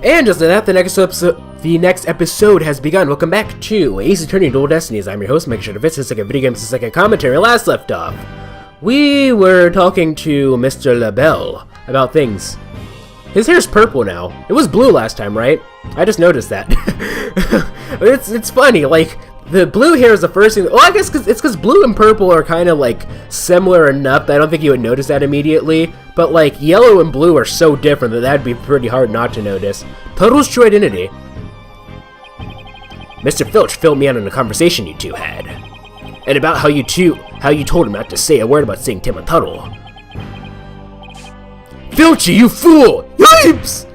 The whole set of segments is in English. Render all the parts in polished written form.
And just that, the next episode has begun. Welcome back to Ace Attorney Dual Destinies. I'm your host, MegaShadowFist. The second video games, the second commentary. Last left off, we were talking to Mr. LaBelle about things. His hair's purple now. It was blue last time, right? I just noticed that. It's funny, like, the blue hair is the first thing. Well, I guess it's because blue and purple are kind of like similar enough that I don't think you would notice that immediately. But like yellow and blue are so different that that'd be pretty hard not to notice. Total's true identity. Mr. Filch filled me in on a conversation you two had, and about how you told him not to say a word about seeing Tim and Tuttle. Filchy, you fool! Yipes!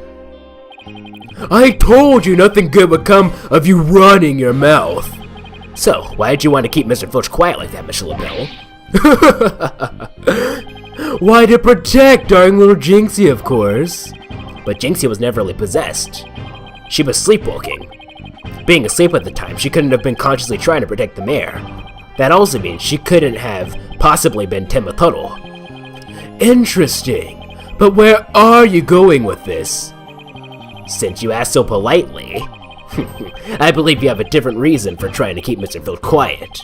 I told you nothing good would come of you running your mouth. So, why did you want to keep Mr. Filch quiet like that, Miss LaBelle? Why, to protect darling little Jinxie, of course. But Jinxie was never really possessed. She was sleepwalking. Being asleep at the time, she couldn't have been consciously trying to protect the mare. That also means she couldn't have possibly been Tim and Tuttle. Interesting. But where are you going with this? Since you asked so politely, I believe you have a different reason for trying to keep Mr. Filch quiet.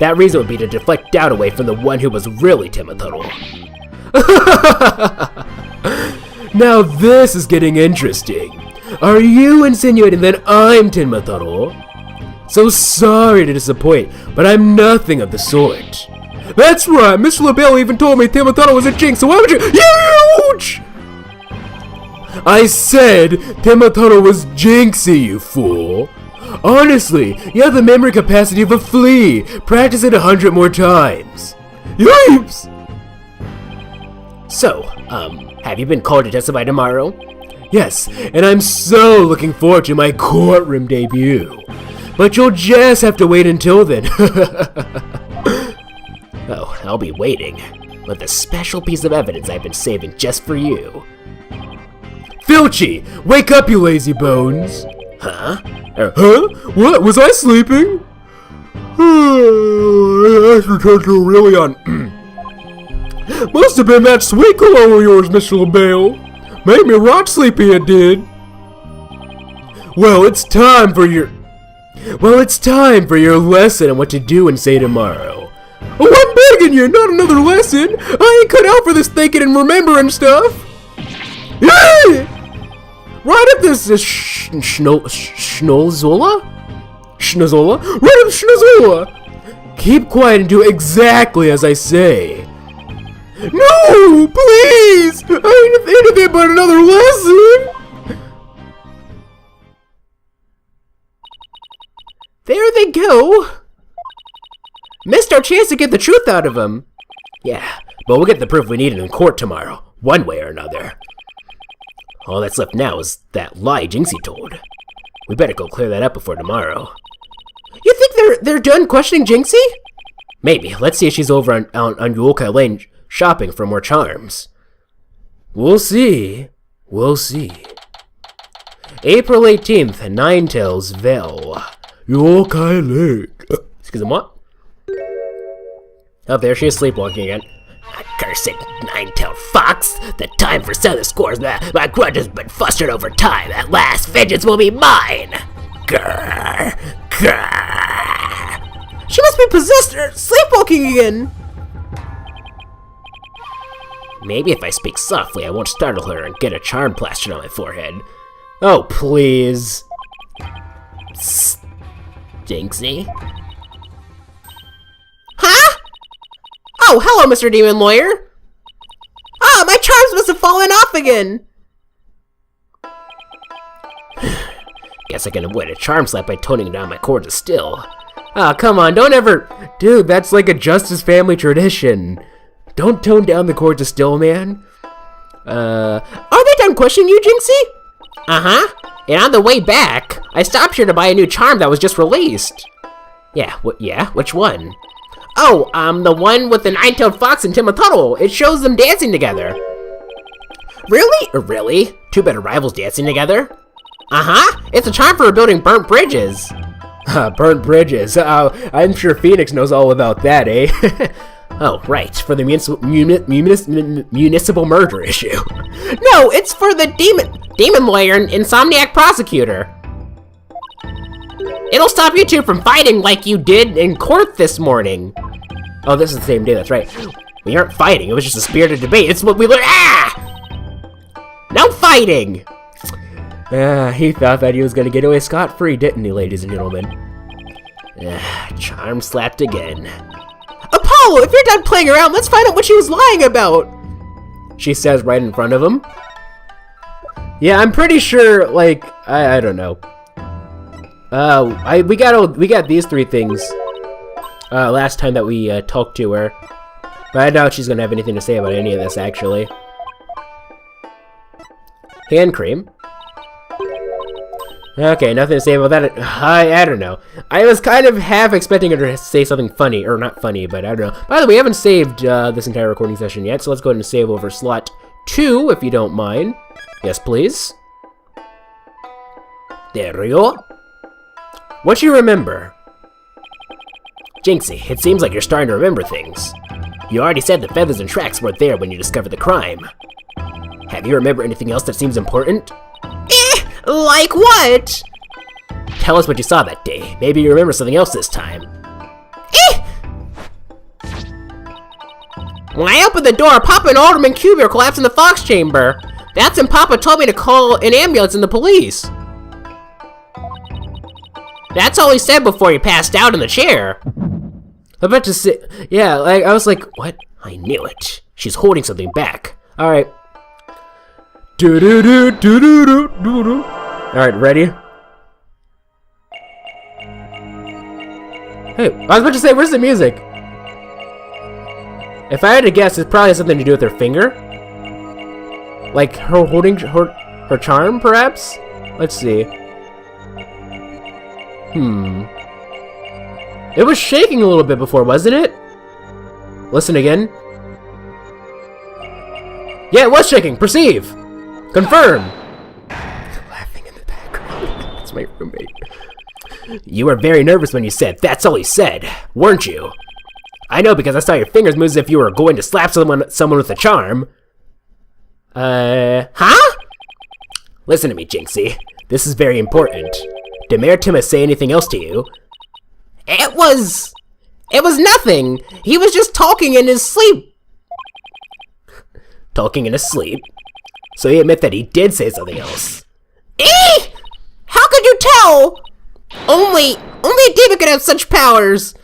That reason would be to deflect doubt away from the one who was really Tim and Tuttle. Now this is getting interesting. Are you insinuating that I'm Tim and Tuttle? So sorry to disappoint, but I'm nothing of the sort. That's right, Mr. LaBelle even told me Tim and Tuttle was a jinx, so why would you— Huge! I said Tim and Tuttle was Jinxie, you fool. Honestly, you have the memory capacity of a flea. Practice it 100 more times. Yipes! So, have you been called to testify tomorrow? Yes, and I'm so looking forward to my courtroom debut. But you'll just have to wait until then. Oh, I'll be waiting with a special piece of evidence I've been saving just for you. Filchy, wake up, you lazy bones! Huh? Huh? What? Was I sleeping? I should touch you really on. Must have been that sweet cologne of yours, Mr. LaBelle. Made me rock sleepy, it did. Well, it's time for your lesson on what to do and say tomorrow. Oh, I'm begging you, not another lesson. I ain't cut out for this thinking and remembering stuff. Yay! Right up this Schnozola? Right up Schnozola! Keep quiet and do exactly as I say. No, please! I ain't anything but another lesson! There they go! Missed our chance to get the truth out of him. Yeah, but we'll get the proof we need in court tomorrow, one way or another. All that's left now is that lie Jinxie told. We better go clear that up before tomorrow. You think they're done questioning Jinxie? Maybe. Let's see if she's over on Yuokai Lane shopping for more charms. We'll see. We'll see. April 18th, Ninetales Vale. Yuokai Lake. Excuse me, what? Oh, there she is sleepwalking again. Cursed nine-tailed fox! The time for settling scores. My grudge has been festered over time. At last, vengeance will be mine! Grrr! Grrr! She must be possessed or sleepwalking again! Maybe if I speak softly, I won't startle her and get a charm plastered on my forehead. Oh, please. Psst. Jinxie? Huh? Oh, hello, Mr. Demon Lawyer. Ah, my charms must have fallen off again. Guess I can avoid a charm slap by toning down my cords of still. Ah, come on, don't ever— Dude, that's like a Justice family tradition. Don't tone down the cords of still, man. Are they done questioning you, Jinxie? Uh-huh. And on the way back, I stopped here to buy a new charm that was just released. Yeah, which one? Oh, the one with the nine-tailed fox and Tim and Tuttle. It shows them dancing together. Really? Really? Two better rivals dancing together? Uh-huh. It's a charm for rebuilding burnt bridges. Burnt bridges. I'm sure Phoenix knows all about that, eh? Oh, right, for the municipal murder issue. No, it's for the demon lawyer and insomniac prosecutor. It'll stop you two from fighting like you did in court this morning. Oh, this is the same day, that's right. We aren't fighting, it was just a spirited debate. It's what we learned. No fighting! He thought that he was gonna get away scot-free, didn't he, ladies and gentlemen? Charm slapped again. Apollo, if you're done playing around, let's find out what she was lying about! She says right in front of him. Yeah, I'm pretty sure, like, I don't know. We got these three things last time that we talked to her, but I doubt she's gonna have anything to say about any of this, actually. Hand cream. Okay, nothing to say about that. I don't know. I was kind of half expecting her to say something funny, or not funny, but I don't know. By the way, we haven't saved this entire recording session yet, so let's go ahead and save over slot 2, if you don't mind. Yes, please. There we go. What you remember? Jinxie, it seems like you're starting to remember things. You already said the feathers and tracks weren't there when you discovered the crime. Have you remembered anything else that seems important? Like what? Tell us what you saw that day. Maybe you remember something else this time. When I opened the door, Papa and Alderman Cubier collapsed in the Fox chamber. That's when Papa told me to call an ambulance and the police. That's all he said before he passed out in the chair. I'm about to say, yeah, like, I was like, what? I knew it. She's holding something back. Alright. Alright, ready? Hey, I was about to say, where's the music? If I had to guess, it probably has something to do with her finger. Like, her holding her charm, perhaps? Let's see. It was shaking a little bit before, wasn't it? Listen again. Yeah, it was shaking. Perceive. Confirm. Laughing in the background. That's my roommate. You were very nervous when you said, "That's all he said," weren't you? I know because I saw your fingers move as if you were going to slap someone with a charm. Huh? Listen to me, Jinxie. This is very important. Did Mayor Timus say anything else to you? It was nothing. He was just talking in his sleep. Talking in his sleep? So you admit that he did say something else. How could you tell? Only a demon could have such powers.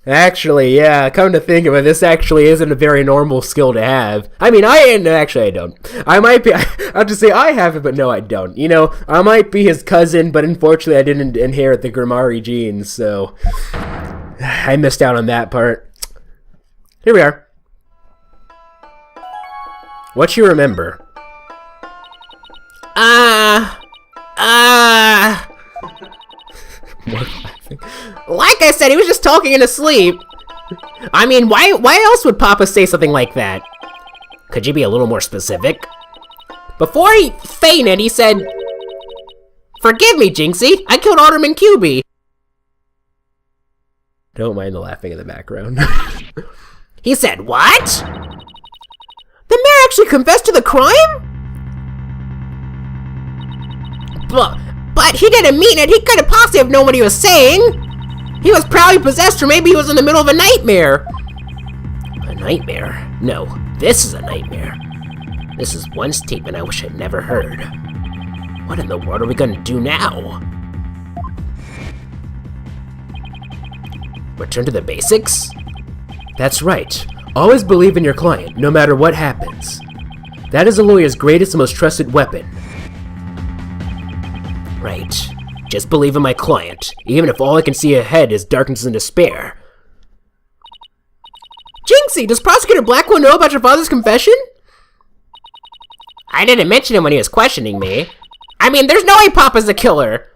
Actually, yeah, come to think of it, this actually isn't a very normal skill to have. I mean, actually I don't. I might be, I'll just say I have it, but no I don't. You know, I might be his cousin, but unfortunately I didn't inherit the Grimari genes, so I missed out on that part. Here we are. What you remember? More laughing. Like I said, he was just talking in his sleep. I mean, why else would Papa say something like that? Could you be a little more specific? Before he fainted, he said, "Forgive me, Jinxie, I killed Alderman QB." Don't mind the laughing in the background. He said, "What? The mayor actually confessed to the crime?" But he didn't mean it. He couldn't possibly have known what he was saying. He was probably possessed, or maybe he was in the middle of a nightmare. A nightmare? No, this is a nightmare. This is one statement I wish I'd never heard. What in the world are we gonna do now? Return to the basics? That's right. Always believe in your client, no matter what happens. That is a lawyer's greatest and most trusted weapon. Right. Just believe in my client, even if all I can see ahead is darkness and despair. Jinxie, does Prosecutor Blackwell know about your father's confession? I didn't mention him when he was questioning me. I mean, there's no way Papa's the killer.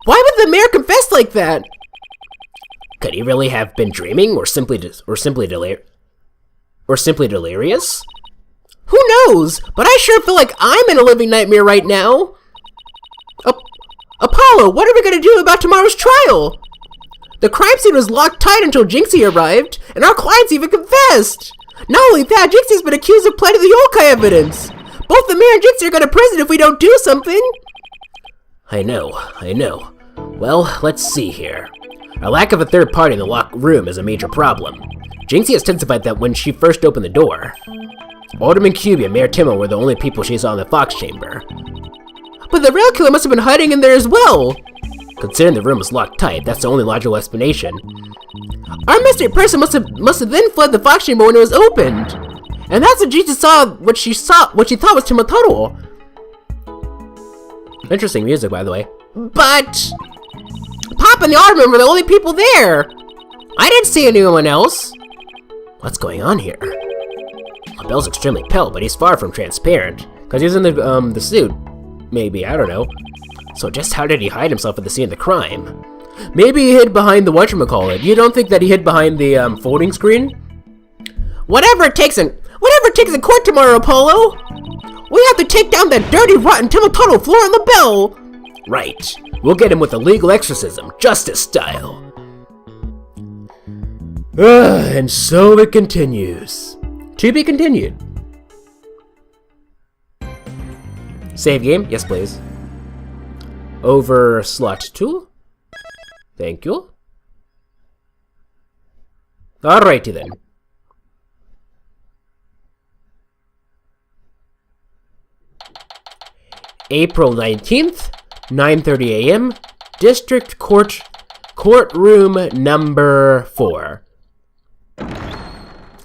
Why would the mayor confess like that? Could he really have been dreaming, or simply delirious? Who knows? But I sure feel like I'm in a living nightmare right now. Apollo, what are we gonna do about tomorrow's trial? The crime scene was locked tight until Jinxie arrived, and our clients even confessed! Not only that, Jinxie's been accused of planting the yokai evidence! Both the mayor and Jinxie are going to prison if we don't do something! I know. Well, let's see here. A lack of a third party in the locked room is a major problem. Jinxie has testified that when she first opened the door, Alderman Cubie and Mayor Timo were the only people she saw in the Fox Chamber. But the real killer must have been hiding in there as well! Considering the room was locked tight, that's the only logical explanation. Our mystery person must have then fled the Fox Chamber when it was opened! And that's when Jinxie saw what she thought was Timotaro. Interesting music, by the way. But Pop and the Alderman were the only people there! I didn't see anyone else! What's going on here? Well, Bell's extremely pale, but he's far from transparent. Because he's in the suit. Maybe, I don't know. So just how did he hide himself at the scene of the crime? Maybe he hid behind the whatchamacallit. You don't think that he hid behind the folding screen? Whatever it takes in court tomorrow, Apollo! We have to take down that dirty, rotten Timotaro floor on the Bell! Right. We'll get him with a legal exorcism, justice style. And so it continues. To be continued. Save game? Yes, please. Over slot 2. Thank you. Alrighty then. April 19th, 9:30 a.m. District Courtroom number 4.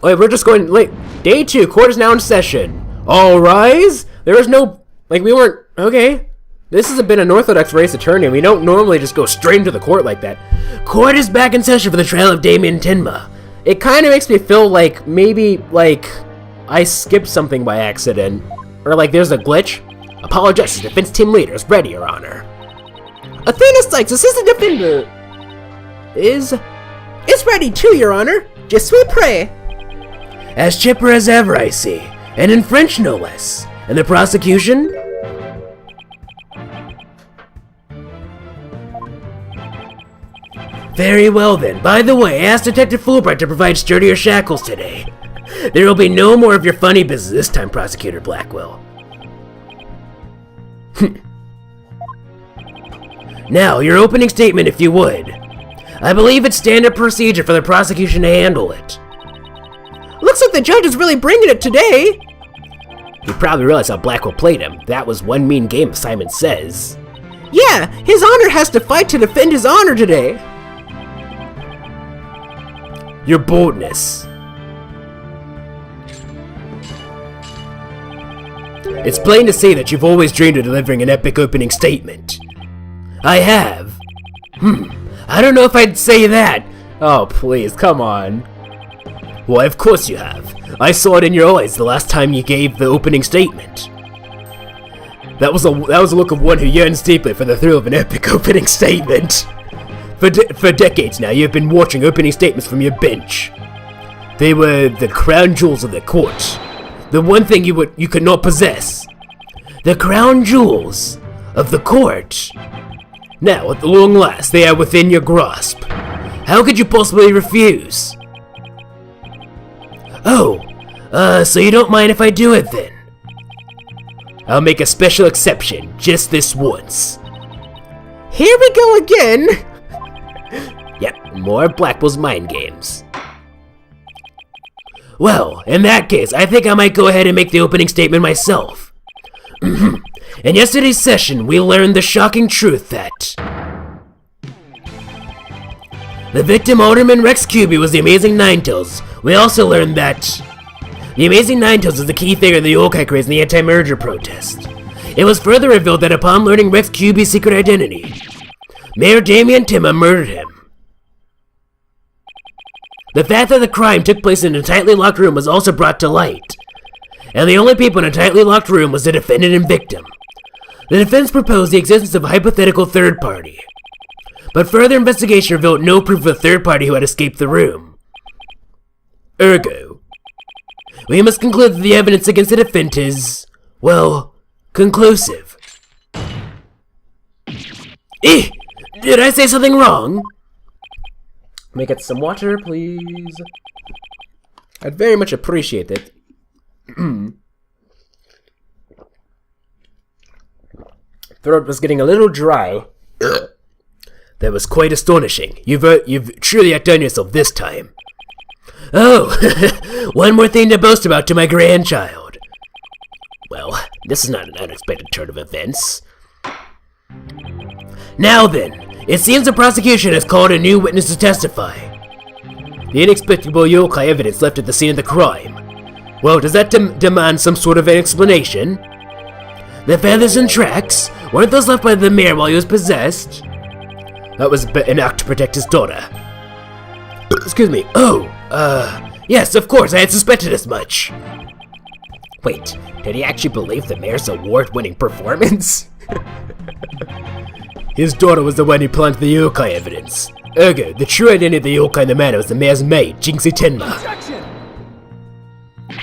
Wait, we're just going late. Day 2, court is now in session. All rise. There is no, we weren't, okay. This has been an Orthodox race attorney, and we don't normally just go straight into the court like that. Court is back in session for the trial of Damien Tenma. It kind of makes me feel like maybe, I skipped something by accident. Or there's a glitch. Apologize, defense team leader is ready, Your Honor. Athena Cykes, assistant defender, is ready too, Your Honor. Je suis prêt. As chipper as ever, I see. And in French, no less. And the prosecution? Very well then. By the way, I asked Detective Fulbright to provide sturdier shackles today. There will be no more of your funny business this time, Prosecutor Blackwell. Now, your opening statement, if you would. I believe it's standard procedure for the prosecution to handle it. Looks like the judge is really bringing it today. You probably realize how Blackwell played him. That was one mean game, Simon says. Yeah, his honor has to fight to defend his honor today. Your boldness. It's plain to see that you've always dreamed of delivering an epic opening statement. I have. I don't know if I'd say that. Oh, please, come on. Why, of course you have. I saw it in your eyes the last time you gave the opening statement. That was a look of one who yearns deeply for the thrill of an epic opening statement. For decades now, you've been watching opening statements from your bench. They were the crown jewels of the court. The one thing you could not possess. The crown jewels of the court. Now, at the long last, they are within your grasp. How could you possibly refuse? Oh, so you don't mind if I do it then? I'll make a special exception, just this once. Here we go again! Yep, more Blackwell's mind games. Well, in that case, I think I might go ahead and make the opening statement myself. In yesterday's session, we learned the shocking truth that the victim, Alderman Rex Cubie, was the Amazing Ninetales. We also learned that the Amazing Ninetales is the key figure of the yokai craze in the anti-merger protest. It was further revealed that upon learning Rex Cubie's secret identity, Mayor Damien Tenma murdered him. The fact that the crime took place in a tightly locked room was also brought to light, and the only people in a tightly locked room was the defendant and victim. The defense proposed the existence of a hypothetical third party, but further investigation revealed no proof of a third party who had escaped the room. Ergo, we must conclude that the evidence against the defendant is, well, conclusive. Did I say something wrong? Let me get some water, please. I'd very much appreciate it. Throat was getting a little dry. That was quite astonishing. You've truly outdone yourself this time. Oh, one more thing to boast about to my grandchild. Well, this is not an unexpected turn of events. Now then, it seems the prosecution has called a new witness to testify. The inexplicable yokai evidence left at the scene of the crime. Well, does that demand some sort of an explanation? The feathers and tracks, weren't those left by the mayor while he was possessed? That was an act to protect his daughter. Excuse me. Oh, yes, of course, I had suspected as much. Wait, did he actually believe the mayor's award-winning performance? His daughter was the one who planted the yokai evidence. Ergo, the true identity of the yokai in the matter was the mayor's maid, Jinxie Tenma. Objection!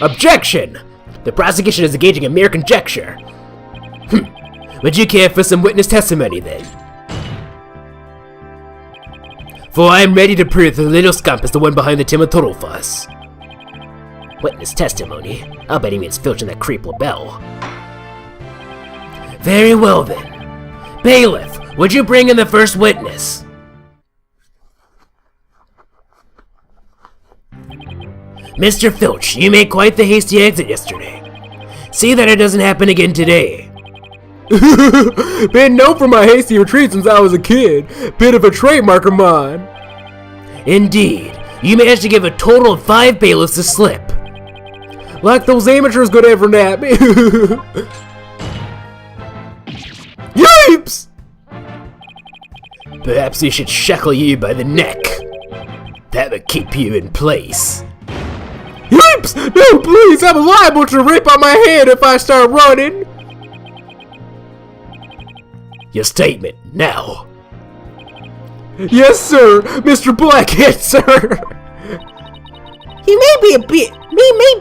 Objection! The prosecution is engaging in mere conjecture. Would you care for some witness testimony then? For I am ready to prove that the little scamp is the one behind the Timatoro fuss. Witness testimony? I'll bet he means Filch and that creep LaBelle. Very well then. Bailiff, would you bring in the first witness? Mr. Filch, you made quite the hasty exit yesterday. See that it doesn't happen again today. Been known for my hasty retreat since I was a kid. Bit of a trademark of mine. Indeed. You managed to give a total of 5 bailiffs a slip. Like those amateurs could ever nap me. Yipes! Perhaps we should shackle you by the neck. That would keep you in place. Yipes! No, please! I'm liable to rip on my head if I start running. Your statement, now. Yes, sir, Mr. Blackhead, sir. He may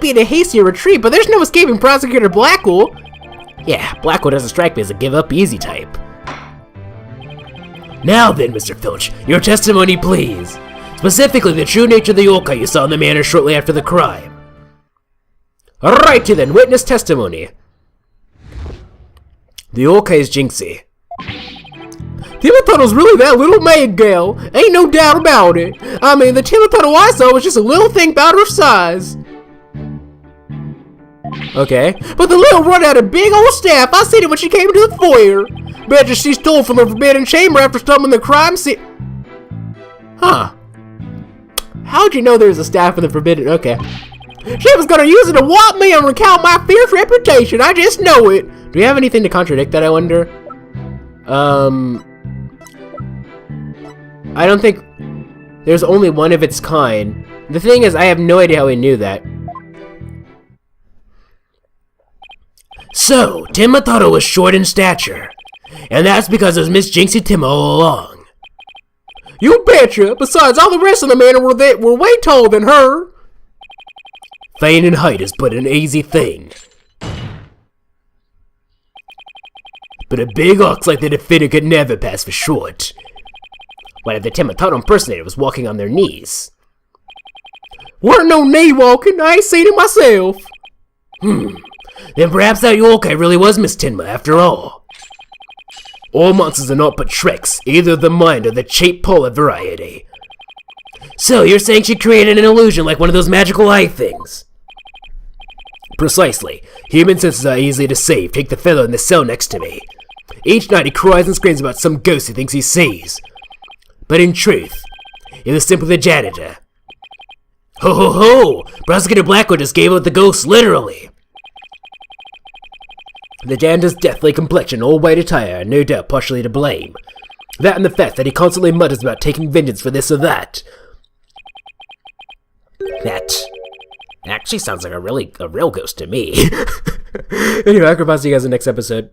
be in a hasty retreat, but there's no escaping Prosecutor Blackwell. Yeah, Blackwell doesn't strike me as a give-up easy type. Now then, Mr. Filch, your testimony, please. Specifically, the true nature of the yokai you saw in the manor shortly after the crime. Alrighty then, witness testimony. The yokai is Jinxie. Timotato's really that little maid gal, ain't no doubt about it. I mean, the Timotato I saw was just a little thing about her size. Okay, but the little run had a big old staff. I seen it when she came into the foyer. Bet she stole from the forbidden chamber after stumbling the crime scene. Huh. How'd you know there was a staff in the forbidden? Okay. She was gonna use it to whop me and recount my fierce reputation. I just know it. Do we have anything to contradict that, I wonder? I don't think there's only one of its kind. The thing is, I have no idea how he knew that. So, Timotaro was short in stature, and that's because it was Miss Jinxie Tim all along. You betcha! Besides, all the rest of the manor were way taller than her. Feigning height is but an easy thing. But a big ox like the defendant could never pass for short. What if the Timotaro impersonator was walking on their knees? Weren't no knee walking, I ain't seen it myself. Then perhaps that yokai really was Miss Tenma after all. All monsters are not but tricks, either of the mind or the cheap polar variety. So you're saying she created an illusion like one of those magical eye things? Precisely. Human senses are easily deceived. Take the fellow in the cell next to me. Each night he cries and screams about some ghost he thinks he sees. But in truth, it was simply the janitor. Ho ho ho! Prosecutor Blackwood just gave out the ghost literally. The janitor's deathly complexion, all white attire, are no doubt partially to blame. That and the fact that he constantly mutters about taking vengeance for this or that. That actually sounds like a real ghost to me. Anyway, I can see you guys in the next episode.